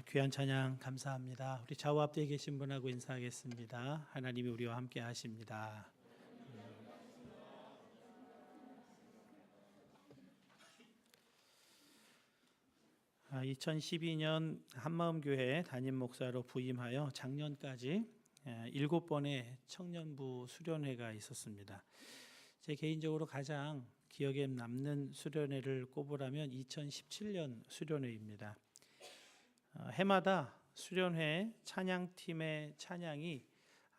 귀한 찬양 감사합니다. 우리 좌우 앞뒤에 계신 분하고 인사하겠습니다. 하나님이 우리와 함께 하십니다. 2012년 한마음교회 담임 목사로 부임하여 작년까지 7번의 청년부 수련회가 있었습니다. 제 개인적으로 가장 기억에 남는 수련회를 꼽으라면 2017년 수련회입니다. 해마다 수련회 찬양팀의 찬양이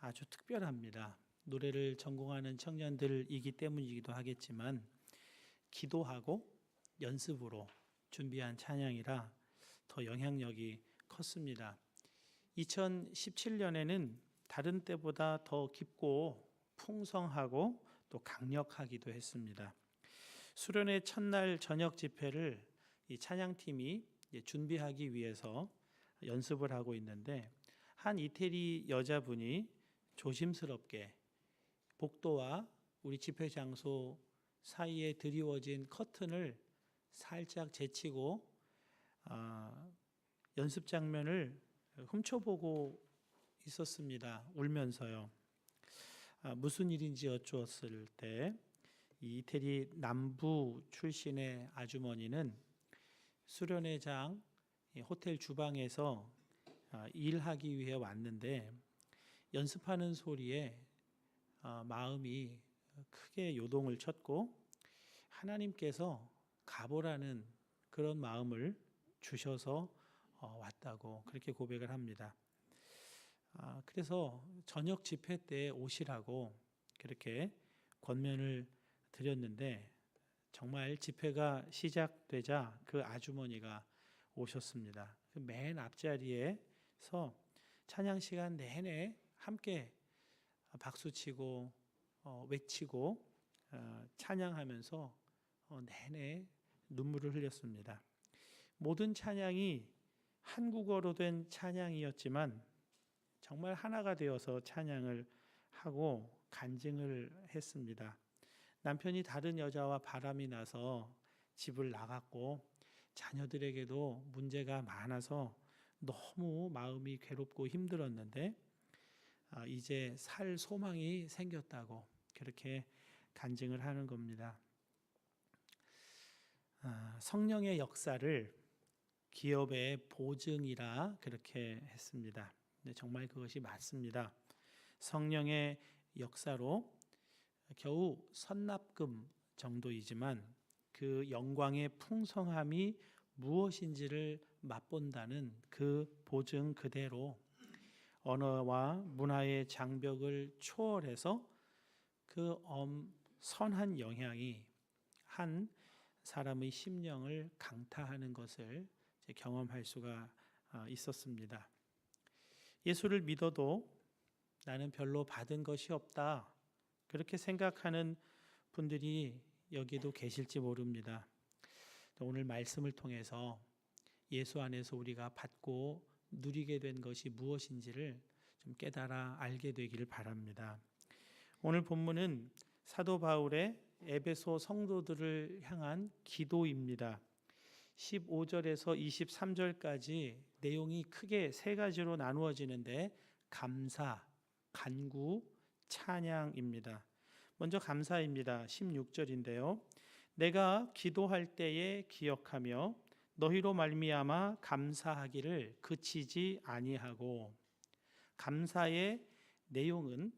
아주 특별합니다. 노래를 전공하는 청년들이기 때문이기도 하겠지만 기도하고 연습으로 준비한 찬양이라 더 영향력이 컸습니다. 2017년에는 다른 때보다 더 깊고 풍성하고 또 강력하기도 했습니다. 수련회 첫날 저녁 집회를 이 찬양팀이 준비하기 위해서 연습을 하고 있는데 한 이태리 여자분이 조심스럽게 복도와 우리 집회 장소 사이에 드리워진 커튼을 살짝 제치고 연습 장면을 훔쳐보고 있었습니다. 울면서요. 무슨 일인지 여쭈었을 때 이 이태리 남부 출신의 아주머니는 수련회장 호텔 주방에서 일하기 위해 왔는데 연습하는 소리에 마음이 크게 요동을 쳤고 하나님께서 가보라는 그런 마음을 주셔서 왔다고 그렇게 고백을 합니다. 그래서 저녁 집회 때 오시라고 그렇게 권면을 드렸는데 정말 집회가 시작되자 그 아주머니가 오셨습니다. 맨 앞자리에서 찬양 시간 내내 함께 박수치고 외치고 찬양하면서 내내 눈물을 흘렸습니다. 모든 찬양이 한국어로 된 찬양이었지만 정말 하나가 되어서 찬양을 하고 간증을 했습니다. 남편이 다른 여자와 바람이 나서 집을 나갔고 자녀들에게도 문제가 많아서 너무 마음이 괴롭고 힘들었는데 이제 살 소망이 생겼다고 그렇게 간증을 하는 겁니다. 성령의 역사를 기업의 보증이라 그렇게 했습니다. 근데 정말 그것이 맞습니다. 성령의 역사로 겨우 선납금 정도이지만 그 영광의 풍성함이 무엇인지를 맛본다는 그 보증 그대로 언어와 문화의 장벽을 초월해서 그 선한 영향이 한 사람의 심령을 강타하는 것을 경험할 수가 있었습니다. 예수를 믿어도 나는 별로 받은 것이 없다 그렇게 생각하는 분들이 여기도 계실지 모릅니다. 오늘 말씀을 통해서 예수 안에서 우리가 받고 누리게 된 것이 무엇인지를 좀 깨달아 알게 되기를 바랍니다. 오늘 본문은 사도 바울의 에베소 성도들을 향한 기도입니다. 15절에서 23절까지 내용이 크게 세 가지로 나누어지는데 감사, 간구, 찬양입니다. 먼저 감사입니다. 16절인데요. 내가 기도할 때에 기억하며 너희로 말미암아 감사하기를 그치지 아니하고, 감사의 내용은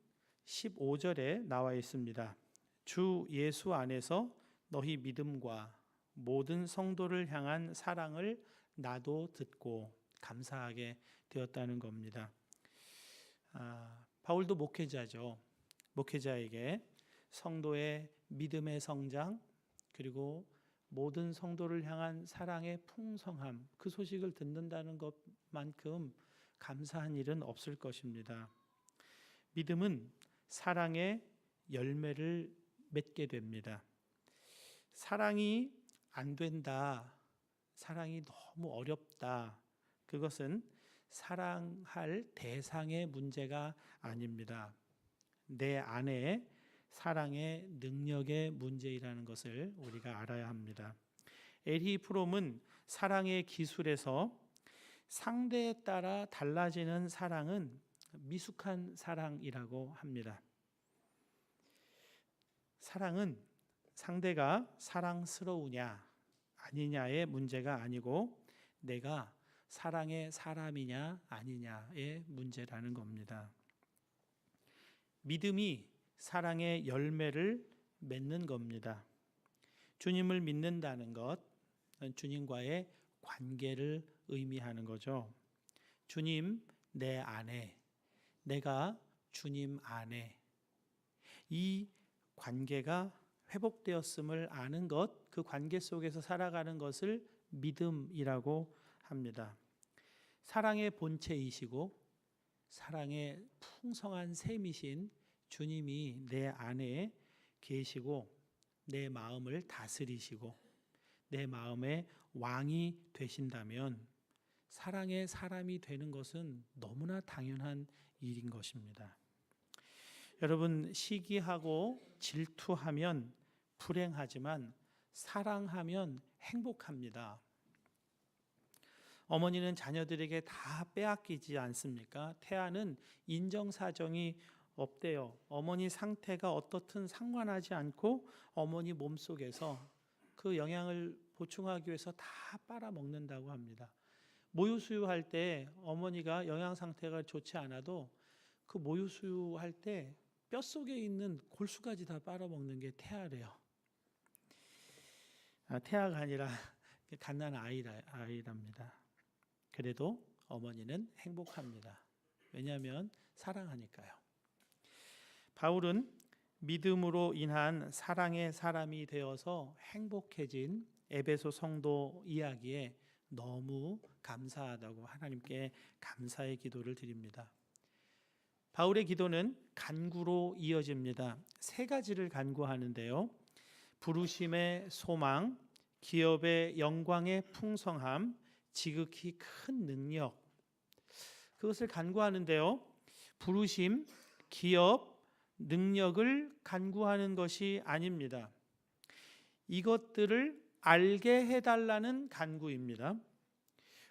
15절에 나와 있습니다. 주 예수 안에서 너희 믿음과 모든 성도를 향한 사랑을 나도 듣고 감사하게 되었다는 겁니다. 바울도 목회자죠. 목회자에게 성도의 믿음의 성장 그리고 모든 성도를 향한 사랑의 풍성함 그 소식을 듣는다는 것만큼 감사한 일은 없을 것입니다. 믿음은 사랑의 열매를 맺게 됩니다. 사랑이 안 된다, 사랑이 너무 어렵다, 그것은 사랑할 대상의 문제가 아닙니다. 내 안에 사랑의 능력의 문제이라는 것을 우리가 알아야 합니다. 에리 프롬은 사랑의 기술에서 상대에 따라 달라지는 사랑은 미숙한 사랑이라고 합니다. 사랑은 상대가 사랑스러우냐 아니냐의 문제가 아니고 내가 사랑의 사람이냐 아니냐의 문제라는 겁니다. 믿음이 사랑의 열매를 맺는 겁니다. 주님을 믿는다는 것, 주님과의 관계를 의미하는 거죠. 주님 내 안에, 내가 주님 안에, 이 관계가 회복되었음을 아는 것, 그 관계 속에서 살아가는 것을 믿음이라고 합니다. 사랑의 본체이시고 사랑의 풍성한 셈이신 주님이 내 안에 계시고 내 마음을 다스리시고 내 마음의 왕이 되신다면 사랑의 사람이 되는 것은 너무나 당연한 일인 것입니다. 여러분, 시기하고 질투하면 불행하지만 사랑하면 행복합니다. 어머니는 자녀들에게 다 빼앗기지 않습니까? 태아는 인정사정이 없대요. 어머니 상태가 어떻든 상관하지 않고 어머니 몸속에서 그 영양을 보충하기 위해서 다 빨아먹는다고 합니다. 모유수유할 때 어머니가 영양 상태가 좋지 않아도 그 모유수유할 때 뼛속에 있는 골수까지 다 빨아먹는 게 태아래요. 태아가 아니라 갓난아이랍니다. 그래도 어머니는 행복합니다. 왜냐하면 사랑하니까요. 바울은 믿음으로 인한 사랑의 사람이 되어서 행복해진 에베소 성도 이야기에 너무 감사하다고 하나님께 감사의 기도를 드립니다. 바울의 기도는 간구로 이어집니다. 세 가지를 간구하는데요. 부르심의 소망, 기업의 영광의 풍성함, 지극히 큰 능력, 그것을 간구하는데요. 부르심, 기업, 능력을 간구하는 것이 아닙니다. 이것들을 알게 해달라는 간구입니다.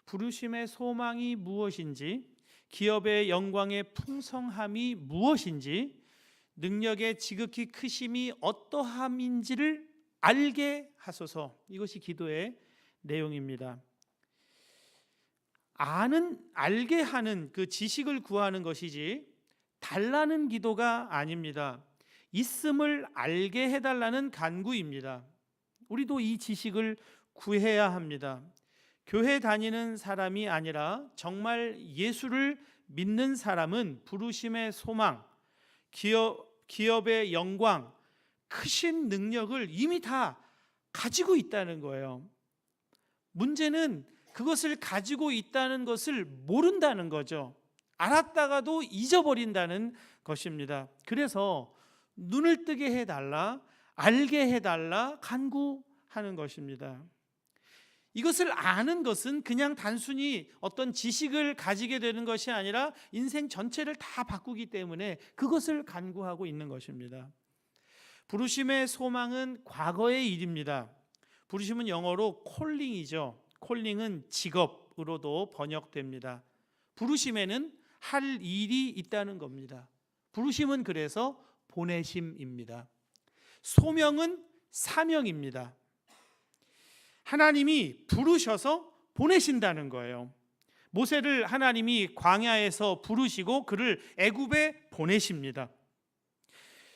부르심의 소망이 무엇인지, 기업의 영광의 풍성함이 무엇인지, 능력의 지극히 크심이 어떠함인지를 알게 하소서. 이것이 기도의 내용입니다. 알게 하는 그 지식을 구하는 것이지 달라는 기도가 아닙니다. 있음을 알게 해달라는 간구입니다. 우리도 이 지식을 구해야 합니다. 교회 다니는 사람이 아니라 정말 예수를 믿는 사람은 부르심의 소망, 기업의 영광, 크신 능력을 이미 다 가지고 있다는 거예요. 문제는 그것을 가지고 있다는 것을 모른다는 거죠. 알았다가도 잊어버린다는 것입니다. 그래서 눈을 뜨게 해달라, 알게 해달라 간구하는 것입니다. 이것을 아는 것은 그냥 단순히 어떤 지식을 가지게 되는 것이 아니라 인생 전체를 다 바꾸기 때문에 그것을 간구하고 있는 것입니다. 부르심의 소망은 과거의 일입니다. 부르심은 영어로 콜링이죠. 콜링은 직업으로도 번역됩니다. 부르심에는 할 일이 있다는 겁니다. 부르심은 그래서 보내심입니다. 소명은 사명입니다. 하나님이 부르셔서 보내신다는 거예요. 모세를 하나님이 광야에서 부르시고 그를 애굽에 보내십니다.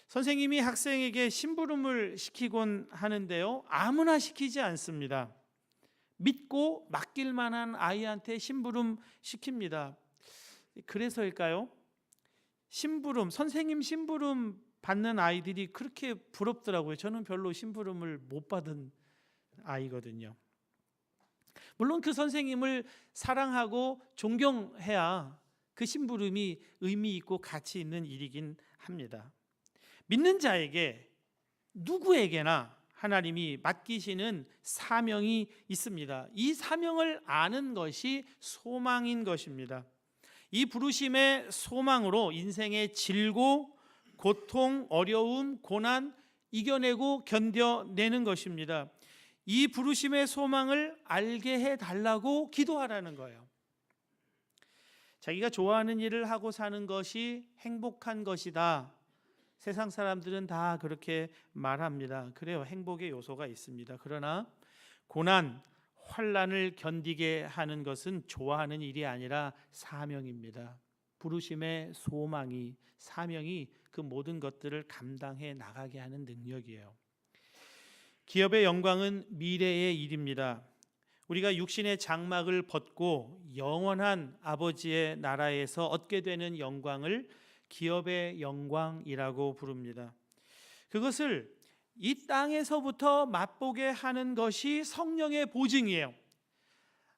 선생님이 학생에게 심부름을 시키곤 하는데요, 아무나 시키지 않습니다. 믿고 맡길 만한 아이한테 심부름 시킵니다. 그래서일까요? 선생님 심부름 받는 아이들이 그렇게 부럽더라고요. 저는 별로 심부름을 못 받은 아이거든요. 물론 그 선생님을 사랑하고 존경해야 그 심부름이 의미 있고 가치 있는 일이긴 합니다. 믿는 자에게 누구에게나 하나님이 맡기시는 사명이 있습니다. 이 사명을 아는 것이 소망인 것입니다. 이 부르심의 소망으로 인생의 질고, 고통, 어려움, 고난 이겨내고 견뎌내는 것입니다. 이 부르심의 소망을 알게 해달라고 기도하라는 거예요. 자기가 좋아하는 일을 하고 사는 것이 행복한 것이다. 세상 사람들은 다 그렇게 말합니다. 그래요. 행복의 요소가 있습니다. 그러나 고난, 환난을 견디게 하는 것은 좋아하는 일이 아니라 사명입니다. 부르심의 소망이, 사명이 그 모든 것들을 감당해 나가게 하는 능력이에요. 기업의 영광은 미래의 일입니다. 우리가 육신의 장막을 벗고 영원한 아버지의 나라에서 얻게 되는 영광을 기업의 영광이라고 부릅니다. 그것을 이 땅에서부터 맛보게 하는 것이 성령의 보증이에요.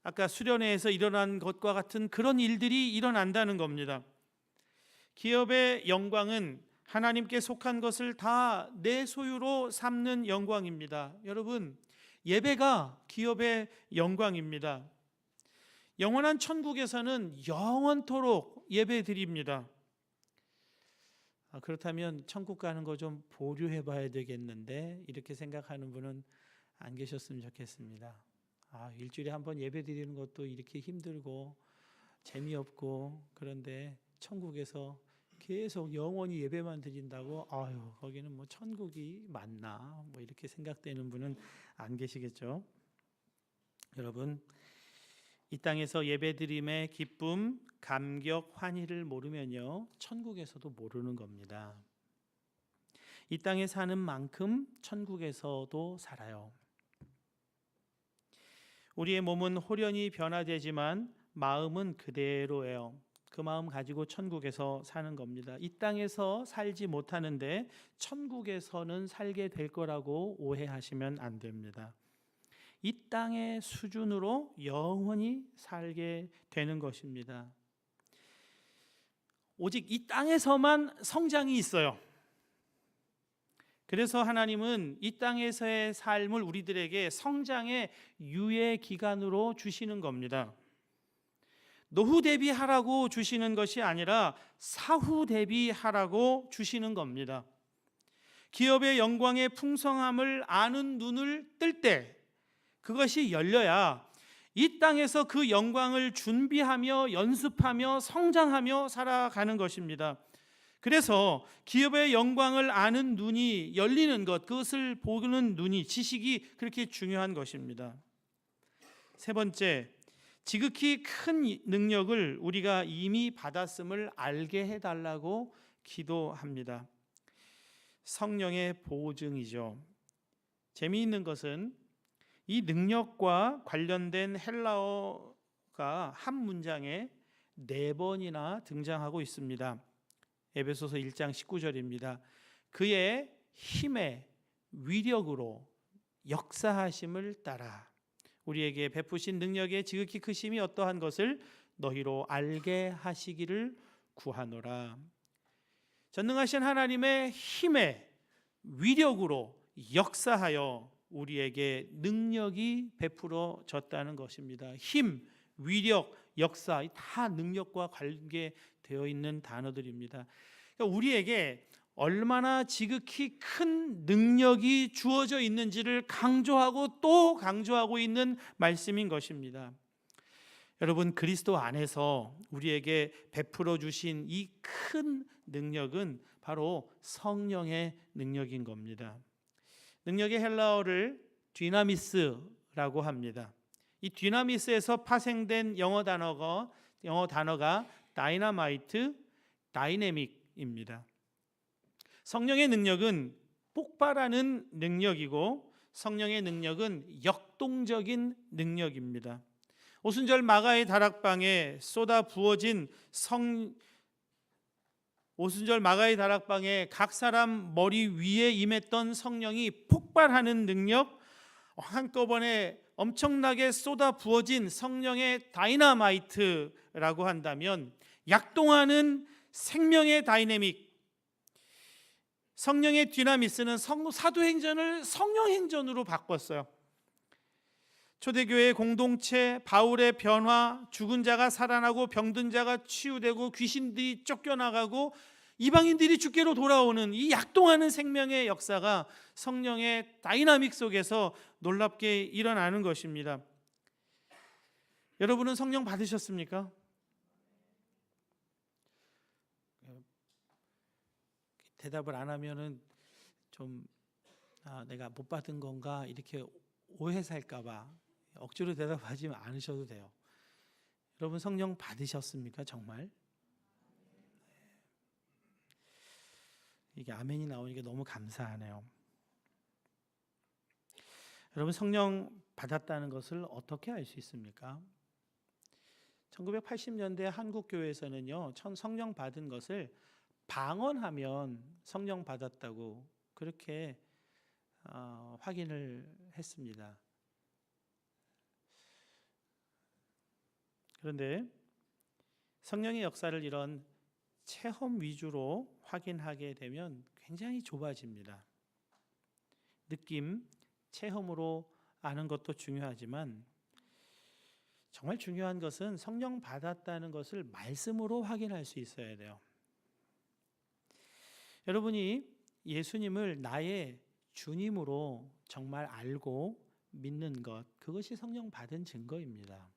아까 수련회에서 일어난 것과 같은 그런 일들이 일어난다는 겁니다. 기업의 영광은 하나님께 속한 것을 다 내 소유로 삼는 영광입니다. 여러분, 예배가 기업의 영광입니다. 영원한 천국에서는 영원토록 예배 드립니다. 그렇다면 천국 가는 거 좀 보류해 봐야 되겠는데, 이렇게 생각하는 분은 안 계셨으면 좋겠습니다. 일주일에 한 번 예배 드리는 것도 이렇게 힘들고 재미없고, 그런데 천국에서 계속 영원히 예배만 드린다고, 거기는 뭐 천국이 맞나, 뭐 이렇게 생각되는 분은 안 계시겠죠. 여러분, 이 땅에서 예배드림의 기쁨, 감격, 환희를 모르면요, 천국에서도 모르는 겁니다. 이 땅에 사는 만큼 천국에서도 살아요. 우리의 몸은 홀연히 변화되지만 마음은 그대로예요. 그 마음 가지고 천국에서 사는 겁니다. 이 땅에서 살지 못하는데 천국에서는 살게 될 거라고 오해하시면 안 됩니다. 이 땅의 수준으로 영원히 살게 되는 것입니다. 오직 이 땅에서만 성장이 있어요. 그래서 하나님은 이 땅에서의 삶을 우리들에게 성장의 유예 기간으로 주시는 겁니다. 노후 대비하라고 주시는 것이 아니라 사후 대비하라고 주시는 겁니다. 기업의 영광의 풍성함을 아는 눈을 뜰 때, 그것이 열려야 이 땅에서 그 영광을 준비하며 연습하며 성장하며 살아가는 것입니다. 그래서 기업의 영광을 아는 눈이 열리는 것, 그것을 보는 눈이, 지식이 그렇게 중요한 것입니다. 세 번째, 지극히 큰 능력을 우리가 이미 받았음을 알게 해달라고 기도합니다. 성령의 보증이죠. 재미있는 것은 이 능력과 관련된 헬라어가 한 문장에 4번이나 등장하고 있습니다. 에베소서 1장 19절입니다. 그의 힘의 위력으로 역사하심을 따라 우리에게 베푸신 능력의 지극히 크심이 어떠한 것을 너희로 알게 하시기를 구하노라. 전능하신 하나님의 힘의 위력으로 역사하여 우리에게 능력이 베풀어졌다는 것입니다. 힘, 위력, 역사, 다 능력과 관계되어 있는 단어들입니다. 그러니까 우리에게 얼마나 지극히 큰 능력이 주어져 있는지를 강조하고 또 강조하고 있는 말씀인 것입니다. 여러분, 그리스도 안에서 우리에게 베풀어 주신 이 큰 능력은 바로 성령의 능력인 겁니다. 능력의 헬라어를 디나미스라고 합니다. 이 디나미스에서 파생된 영어 단어가 다이너마이트, 다이내믹입니다. 성령의 능력은 폭발하는 능력이고 성령의 능력은 역동적인 능력입니다. 오순절 마가의 다락방에 각 사람 머리 위에 임했던 성령이 폭발하는 능력, 한꺼번에 엄청나게 쏟아 부어진 성령의 다이너마이트라고 한다면, 약동하는 생명의 다이내믹, 성령의 디나미스는 사도행전을 성령행전으로 바꿨어요. 초대교회 공동체, 바울의 변화, 죽은 자가 살아나고 병든 자가 치유되고 귀신들이 쫓겨나가고 이방인들이 주께로 돌아오는 이 약동하는 생명의 역사가 성령의 다이나믹 속에서 놀랍게 일어나는 것입니다. 여러분은 성령 받으셨습니까? 대답을 안 하면은 좀 내가 못 받은 건가 이렇게 오해 살까 봐 억지로 대답하지 않으셔도 돼요. 여러분 성령 받으셨습니까? 정말? 이게 아멘이 나오니까 너무 감사하네요. 여러분 성령 받았다는 것을 어떻게 알 수 있습니까? 1980년대 한국 교회에서는요, 성령 받은 것을 방언하면 성령 받았다고 그렇게 확인을 했습니다. 그런데 성령의 역사를 이런 체험 위주로 확인하게 되면 굉장히 좁아집니다. 느낌, 체험으로 아는 것도 중요하지만 정말 중요한 것은 성령 받았다는 것을 말씀으로 확인할 수 있어야 돼요. 여러분이 예수님을 나의 주님으로 정말 알고 믿는 것, 그것이 성령 받은 증거입니다.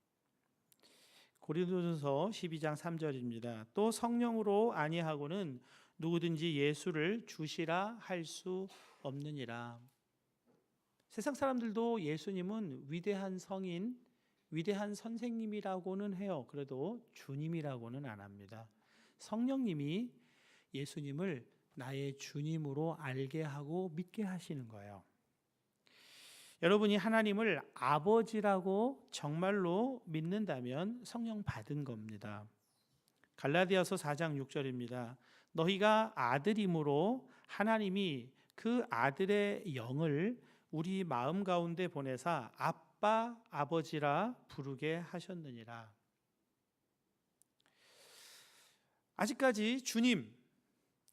고린도전서 12장 3절입니다. 또 성령으로 아니하고는 누구든지 예수를 주시라 할 수 없느니라. 세상 사람들도 예수님은 위대한 성인, 위대한 선생님이라고는 해요. 그래도 주님이라고는 안 합니다. 성령님이 예수님을 나의 주님으로 알게 하고 믿게 하시는 거예요. 여러분이 하나님을 아버지라고 정말로 믿는다면 성령 받은 겁니다. 갈라디아서 4장 6절입니다. 너희가 아들이므로 하나님이 그 아들의 영을 우리 마음 가운데 보내사 아빠, 아버지라 부르게 하셨느니라. 아직까지 주님,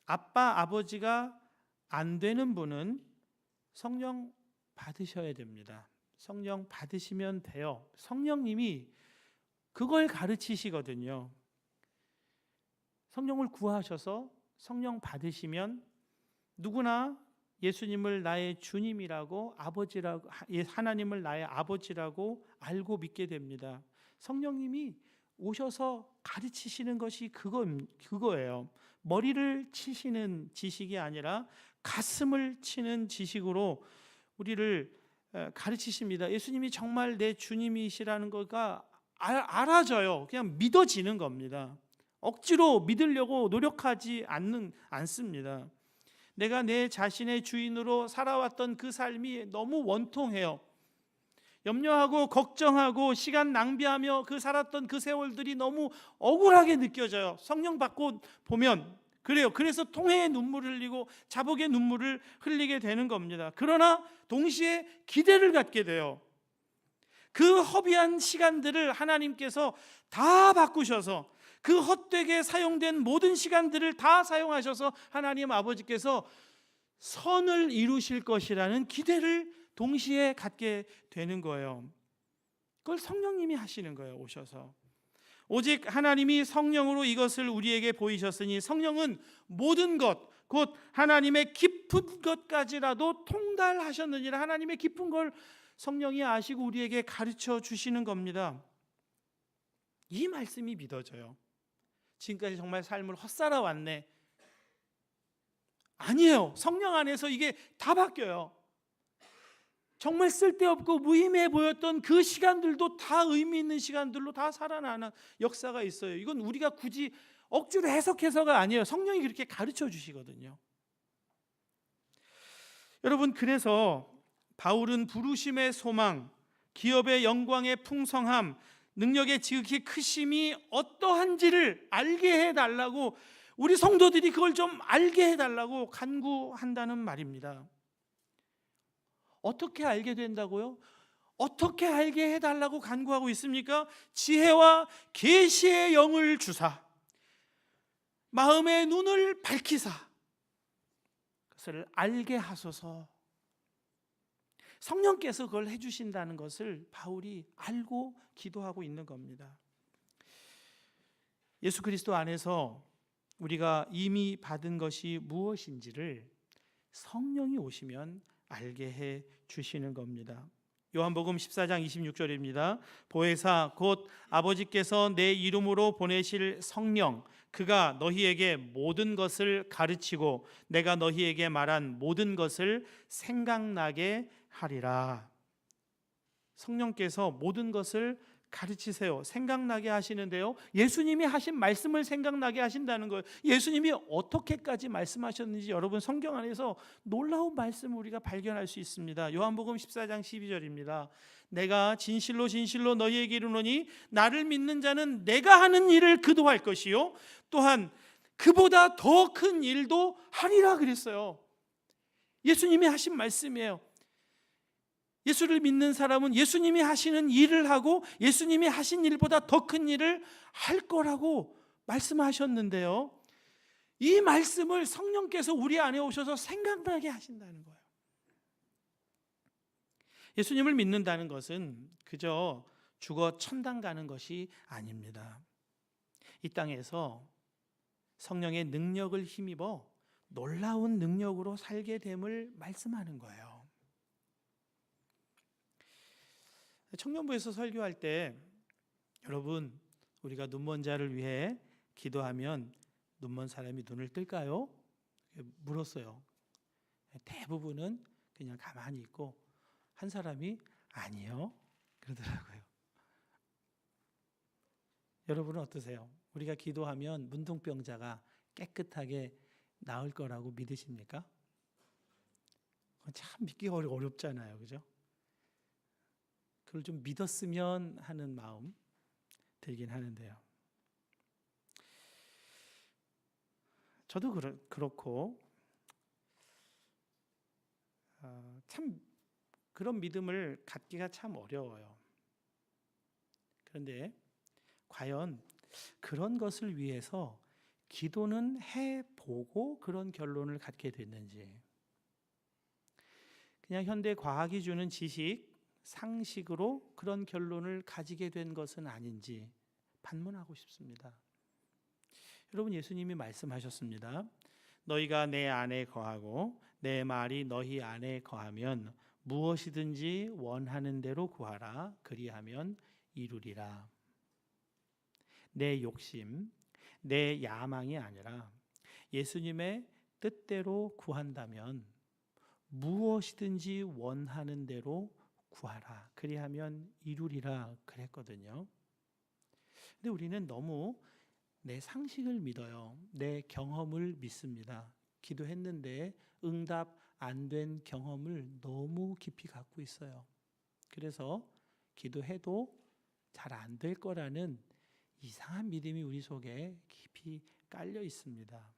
아빠, 아버지가 안 되는 분은 성령 받으셔야 됩니다. 성령 받으시면 돼요. 성령님이 그걸 가르치시거든요. 성령을 구하셔서 성령 받으시면 누구나 예수님을 나의 주님이라고, 아버지라고, 하나님을 나의 아버지라고 알고 믿게 됩니다. 성령님이 오셔서 가르치시는 것이 그거예요. 머리를 치시는 지식이 아니라 가슴을 치는 지식으로 우리를 가르치십니다. 예수님이 정말 내 주님이시라는 거가 알아져요. 그냥 믿어지는 겁니다. 억지로 믿으려고 노력하지 않습니다. 내가 내 자신의 주인으로 살아왔던 그 삶이 너무 원통해요. 염려하고 걱정하고 시간 낭비하며 살았던 그 세월들이 너무 억울하게 느껴져요. 성령 받고 보면 그래요. 그래서 통회의 눈물을 흘리고 자복의 눈물을 흘리게 되는 겁니다. 그러나 동시에 기대를 갖게 돼요. 그 허비한 시간들을 하나님께서 다 바꾸셔서 그 헛되게 사용된 모든 시간들을 다 사용하셔서 하나님 아버지께서 선을 이루실 것이라는 기대를 동시에 갖게 되는 거예요. 그걸 성령님이 하시는 거예요. 오셔서. 오직 하나님이 성령으로 이것을 우리에게 보이셨으니 성령은 모든 것, 곧 하나님의 깊은 것까지라도 통달하셨느니라. 하나님의 깊은 걸 성령이 아시고 우리에게 가르쳐 주시는 겁니다. 이 말씀이 믿어져요. 지금까지 정말 삶을 헛살아왔네. 아니에요. 성령 안에서 이게 다 바뀌어요. 정말 쓸데없고 무의미해 보였던 그 시간들도 다 의미 있는 시간들로 다 살아나는 역사가 있어요. 이건 우리가 굳이 억지로 해석해서가 아니에요. 성령이 그렇게 가르쳐 주시거든요. 여러분, 그래서 바울은 부르심의 소망, 기업의 영광의 풍성함, 능력의 지극히 크심이 어떠한지를 알게 해달라고, 우리 성도들이 그걸 좀 알게 해달라고 간구한다는 말입니다. 어떻게 알게 된다고요? 어떻게 알게 해달라고 간구하고 있습니까? 지혜와 계시의 영을 주사 마음의 눈을 밝히사 그것을 알게 하소서. 성령께서 그걸 해주신다는 것을 바울이 알고 기도하고 있는 겁니다. 예수 그리스도 안에서 우리가 이미 받은 것이 무엇인지를 성령이 오시면 알게 해 주시는 겁니다. 요한복음 14장 26절입니다. 보혜사 곧 아버지께서 내 이름으로 보내실 성령 그가 너희에게 모든 것을 가르치고 내가 너희에게 말한 모든 것을 생각나게 하리라. 성령께서 모든 것을 가르치세요. 생각나게 하시는데요. 예수님이 하신 말씀을 생각나게 하신다는 거예요. 예수님이 어떻게까지 말씀하셨는지 여러분 성경 안에서 놀라운 말씀을 우리가 발견할 수 있습니다. 요한복음 14장 12절입니다. 내가 진실로 진실로 너희에게 이르노니 나를 믿는 자는 내가 하는 일을 그도 할 것이요 또한 그보다 더 큰 일도 하리라 그랬어요. 예수님이 하신 말씀이에요. 예수를 믿는 사람은 예수님이 하시는 일을 하고 예수님이 하신 일보다 더 큰 일을 할 거라고 말씀하셨는데요. 이 말씀을 성령께서 우리 안에 오셔서 생각나게 하신다는 거예요. 예수님을 믿는다는 것은 그저 죽어 천당 가는 것이 아닙니다. 이 땅에서 성령의 능력을 힘입어 놀라운 능력으로 살게 됨을 말씀하는 거예요. 청년부에서 설교할 때 여러분 우리가 눈먼 자를 위해 기도하면 눈먼 사람이 눈을 뜰까요? 물었어요. 대부분은 그냥 가만히 있고 한 사람이 아니요 그러더라고요. 여러분은 어떠세요? 우리가 기도하면 문둥병자가 깨끗하게 나을 거라고 믿으십니까? 참 믿기가 어렵잖아요, 그죠? 그걸 좀 믿었으면 하는 마음 들긴 하는데요. 저도 그렇고 참 그런 믿음을 갖기가 참 어려워요. 그런데 과연 그런 것을 위해서 기도는 해보고 그런 결론을 갖게 됐는지, 그냥 현대 과학이 주는 지식 상식으로 그런 결론을 가지게 된 것은 아닌지 반문하고 싶습니다. 여러분 예수님이 말씀하셨습니다. 너희가 내 안에 거하고 내 말이 너희 안에 거하면 무엇이든지 원하는 대로 구하라. 그리하면 이루리라. 내 욕심, 내 야망이 아니라 예수님의 뜻대로 구한다면 무엇이든지 원하는 대로 구하라. 그리하면 이루리라 그랬거든요. 근데 우리는 너무 내 상식을 믿어요. 내 경험을 믿습니다. 기도했는데 응답 안 된 경험을 너무 깊이 갖고 있어요. 그래서 기도해도 잘 안 될 거라는 이상한 믿음이 우리 속에 깊이 깔려 있습니다.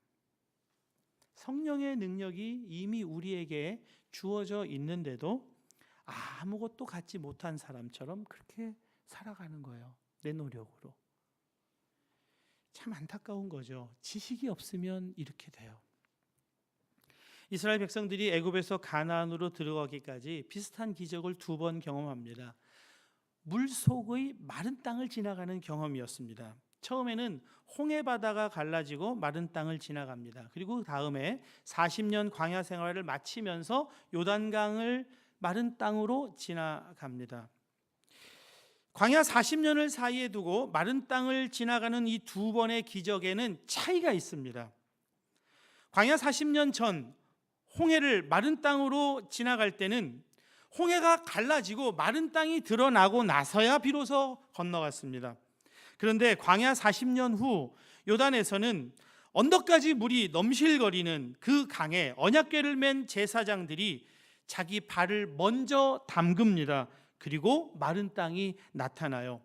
성령의 능력이 이미 우리에게 주어져 있는데도 아무것도 갖지 못한 사람처럼 그렇게 살아가는 거예요. 내 노력으로. 참 안타까운 거죠. 지식이 없으면 이렇게 돼요. 이스라엘 백성들이 애굽에서 가나안으로 들어가기까지 비슷한 기적을 2번 경험합니다. 물속의 마른 땅을 지나가는 경험이었습니다. 처음에는 홍해 바다가 갈라지고 마른 땅을 지나갑니다. 그리고 다음에 40년 광야 생활을 마치면서 요단강을 마른 땅으로 지나갑니다. 광야 40년을 사이에 두고 마른 땅을 지나가는 이 2번의 기적에는 차이가 있습니다. 광야 40년 전 홍해를 마른 땅으로 지나갈 때는 홍해가 갈라지고 마른 땅이 드러나고 나서야 비로소 건너갔습니다. 그런데 광야 40년 후 요단에서는 언덕까지 물이 넘실거리는 그 강에 언약궤를 맨 제사장들이 자기 발을 먼저 담급니다. 그리고 마른 땅이 나타나요.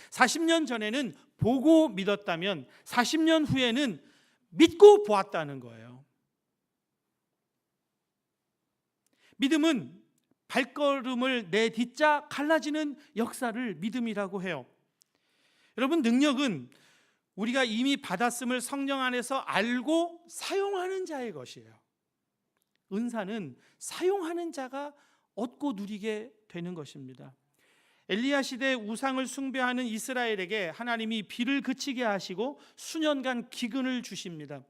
40년 전에는 보고 믿었다면 40년 후에는 믿고 보았다는 거예요. 믿음은 발걸음을 내딛자 갈라지는 역사를 믿음이라고 해요. 여러분 능력은 우리가 이미 받았음을 성령 안에서 알고 사용하는 자의 것이에요. 은사는 사용하는 자가 얻고 누리게 되는 것입니다. 엘리야 시대 우상을 숭배하는 이스라엘에게 하나님이 비를 그치게 하시고 수년간 기근을 주십니다.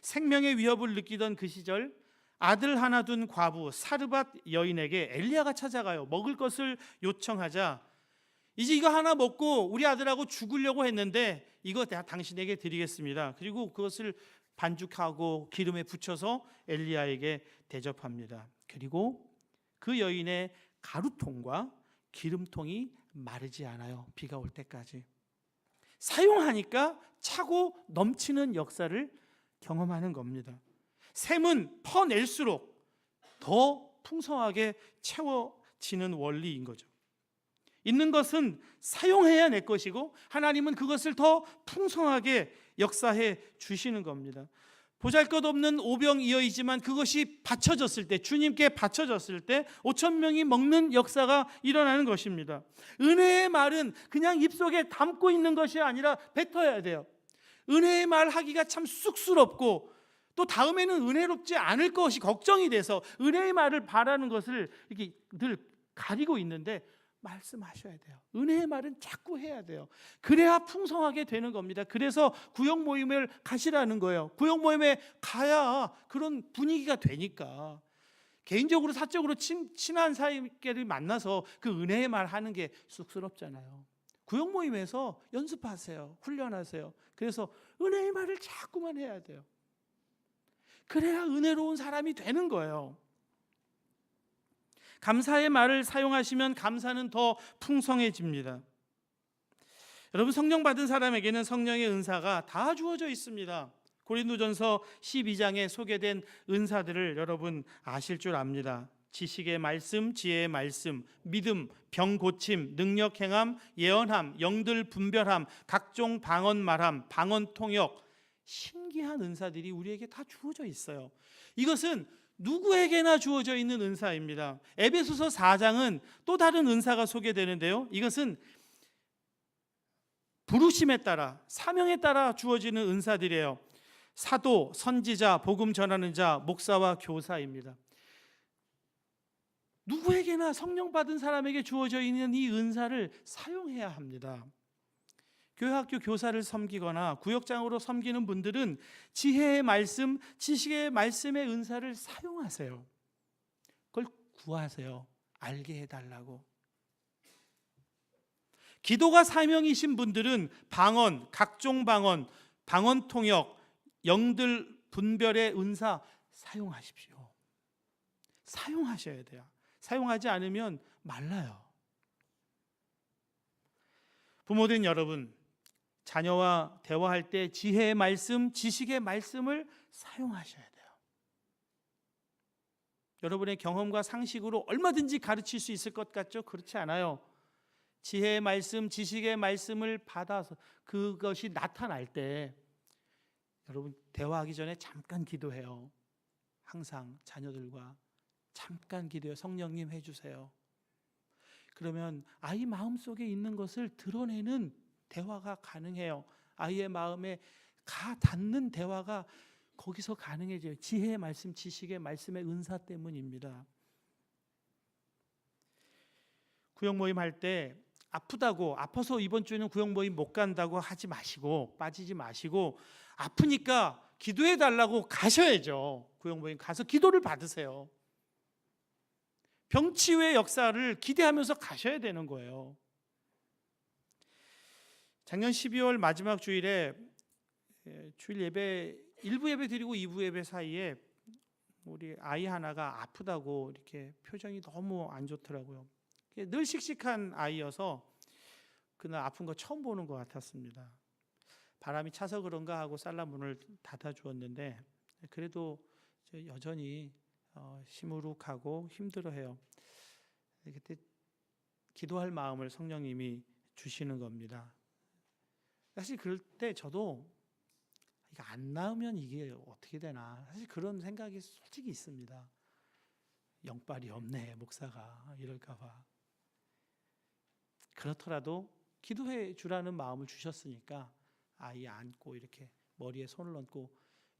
생명의 위협을 느끼던 그 시절 아들 하나 둔 과부 사르밧 여인에게 엘리야가 찾아가요. 먹을 것을 요청하자, 이제 이거 하나 먹고 우리 아들하고 죽으려고 했는데 이거 당신에게 드리겠습니다. 그리고 그것을 반죽하고 기름에 부쳐서 엘리야에게 대접합니다. 그리고 그 여인의 가루통과 기름통이 마르지 않아요. 비가 올 때까지. 사용하니까 차고 넘치는 역사를 경험하는 겁니다. 샘은 퍼낼수록 더 풍성하게 채워지는 원리인 거죠. 있는 것은 사용해야 내 것이고 하나님은 그것을 더 풍성하게 역사해 주시는 겁니다. 보잘것없는 오병이어이지만 그것이 바쳐졌을 때, 주님께 바쳐졌을 때 5,000명이 먹는 역사가 일어나는 것입니다. 은혜의 말은 그냥 입속에 담고 있는 것이 아니라 뱉어야 돼요. 은혜의 말 하기가 참 쑥스럽고 또 다음에는 은혜롭지 않을 것이 걱정이 돼서 은혜의 말을 바라는 것을 이렇게 늘 가리고 있는데, 말씀하셔야 돼요. 은혜의 말은 자꾸 해야 돼요. 그래야 풍성하게 되는 겁니다. 그래서 구역 모임을 가시라는 거예요. 구역 모임에 가야 그런 분위기가 되니까. 개인적으로 사적으로 친한 사이끼리 만나서 그 은혜의 말 하는 게 쑥스럽잖아요. 구역 모임에서 연습하세요. 훈련하세요. 그래서 은혜의 말을 자꾸만 해야 돼요. 그래야 은혜로운 사람이 되는 거예요. 감사의 말을 사용하시면 감사는 더 풍성해집니다. 여러분, 성령 받은 사람에게는 성령의 은사가 다 주어져 있습니다. 고린도전서 12장에 소개된 은사들을 여러분 아실 줄 압니다. 지식의 말씀, 지혜의 말씀, 믿음, 병 고침, 능력 행함, 예언함, 영들 분별함, 각종 방언 말함, 방언 통역, 신기한 은사들이 우리에게 다 주어져 있어요. 이것은 누구에게나 주어져 있는 은사입니다. 에베소서 4장은 또 다른 은사가 소개되는데요, 이것은 부르심에 따라, 사명에 따라 주어지는 은사들이에요. 사도, 선지자, 복음 전하는 자, 목사와 교사입니다. 누구에게나 성령 받은 사람에게 주어져 있는 이 은사를 사용해야 합니다. 교회학교 교사를 섬기거나 구역장으로 섬기는 분들은 지혜의 말씀, 지식의 말씀의 은사를 사용하세요. 그걸 구하세요. 알게 해달라고. 기도가 사명이신 분들은 방언, 각종 방언, 방언 통역, 영들 분별의 은사 사용하십시오. 사용하셔야 돼요. 사용하지 않으면 말라요. 부모된 여러분, 자녀와 대화할 때 지혜의 말씀, 지식의 말씀을 사용하셔야 돼요. 여러분의 경험과 상식으로 얼마든지 가르칠 수 있을 것 같죠? 그렇지 않아요. 지혜의 말씀, 지식의 말씀을 받아서 그것이 나타날 때 여러분 대화하기 전에 잠깐 기도해요. 항상 자녀들과 잠깐 기도해요. 성령님 해주세요. 그러면 아이 마음속에 있는 것을 드러내는 대화가 가능해요. 아이의 마음에 가 닿는 대화가 거기서 가능해져요. 지혜의 말씀, 지식의 말씀의 은사 때문입니다. 구역 모임 할 때 아프다고, 아파서 이번 주에는 구역 모임 못 간다고 하지 마시고, 빠지지 마시고, 아프니까 기도해 달라고 가셔야죠. 구역 모임 가서 기도를 받으세요. 병치유의 역사를 기대하면서 가셔야 되는 거예요. 작년 12월 마지막 주일에 주일 예배 1부 예배 드리고 2부 예배 사이에 우리 아이 하나가 아프다고 이렇게 표정이 너무 안 좋더라고요. 늘 씩씩한 아이여서 그날 아픈 거 처음 보는 것 같았습니다. 바람이 차서 그런가 하고 쌀라문을 닫아 주었는데 그래도 여전히 시무룩하고 힘들어해요. 그때 기도할 마음을 성령님이 주시는 겁니다. 사실 그럴 때 저도 이거 안 나으면 이게 어떻게 되나, 사실 그런 생각이 솔직히 있습니다. 영빨이 없네 목사가 이럴까 봐. 그렇더라도 기도해 주라는 마음을 주셨으니까 아이 안고 이렇게 머리에 손을 얹고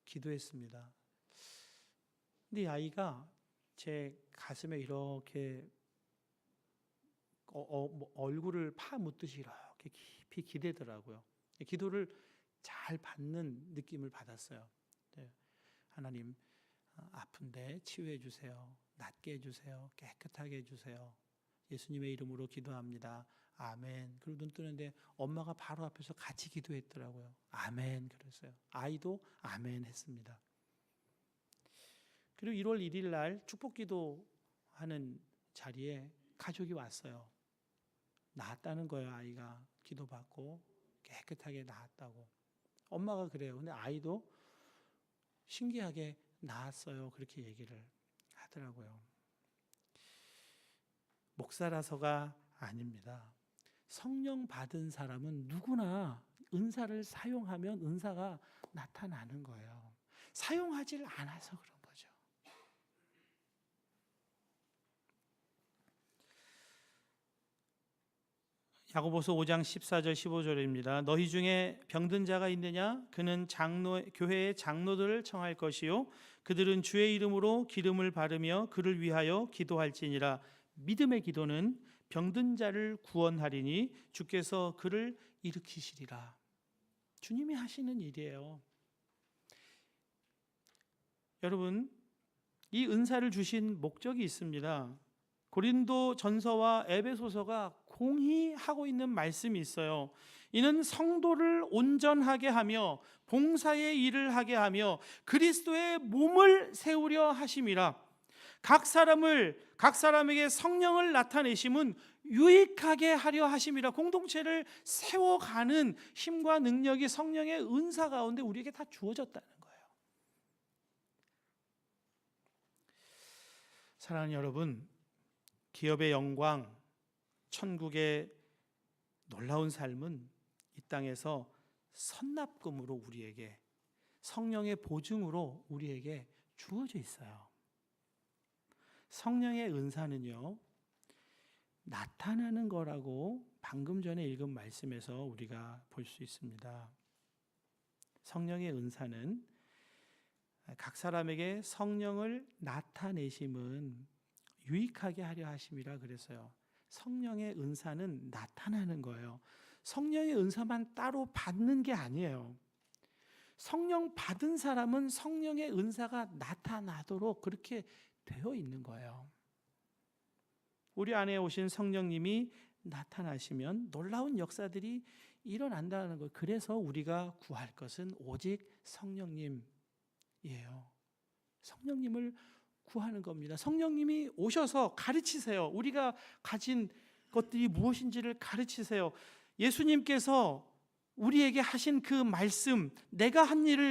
기도했습니다. 근데 이 아이가 제 가슴에 이렇게 얼굴을 파묻듯이 이렇게 깊이 기대더라고요. 기도를 잘 받는 느낌을 받았어요. 네. 하나님, 아픈데 치유해 주세요. 낫게 해주세요. 깨끗하게 해주세요. 예수님의 이름으로 기도합니다. 아멘. 그리고 눈 뜨는데 엄마가 바로 앞에서 같이 기도했더라고요. 아멘 그랬어요. 아이도 아멘 했습니다. 그리고 1월 1일 날 축복기도 하는 자리에 가족이 왔어요. 나았다는 거예요. 아이가 기도받고 깨끗하게 나았다고. 엄마가 그래요. 근데 아이도 신기하게 나았어요. 그렇게 얘기를 하더라고요. 목사라서가 아닙니다. 성령 받은 사람은 누구나 은사를 사용하면 은사가 나타나는 거예요. 사용하질 않아서 그런 거죠. 야고보서 5장 14절 15절입니다. 너희 중에 병든 자가 있느냐? 그는 교회의 장로들을 청할 것이요 그들은 주의 이름으로 기름을 바르며 그를 위하여 기도할지니라. 믿음의 기도는 병든 자를 구원하리니 주께서 그를 일으키시리라. 주님이 하시는 일이에요. 여러분, 이 은사를 주신 목적이 있습니다. 고린도 전서와 에베소서가 공히하고 있는 말씀이 있어요. 이는 성도를 온전하게 하며 봉사의 일을 하게 하며 그리스도의 몸을 세우려 하심이라. 각 사람에게 성령을 나타내심은 유익하게 하려 하심이라. 공동체를 세워가는 힘과 능력이 성령의 은사 가운데 우리에게 다 주어졌다는 거예요. 사랑하는 여러분, 기업의 영광, 천국의 놀라운 삶은 이 땅에서 선납금으로 우리에게, 성령의 보증으로 우리에게 주어져 있어요. 성령의 은사는요, 나타나는 거라고 방금 전에 읽은 말씀에서 우리가 볼 수 있습니다. 성령의 은사는 각 사람에게 성령을 나타내심은 유익하게 하려 하심이라 그랬어요. 성령의 은사는 나타나는 거예요. 성령의 은사만 따로 받는 게 아니에요. 성령 받은 사람은 성령의 은사가 나타나도록 그렇게 되어 있는 거예요. 우리 안에 오신 성령님이 나타나시면 놀라운 역사들이 일어난다는 거예요. 그래서 우리가 구할 것은 오직 성령님이에요. 성령님을 구하는 겁니다. 성령님이 오셔서 가르치세요. 우리가 가진 것들이 무엇인지를 가르치세요. 예수님께서 우리에게 하신 그 말씀, 내가 한 일을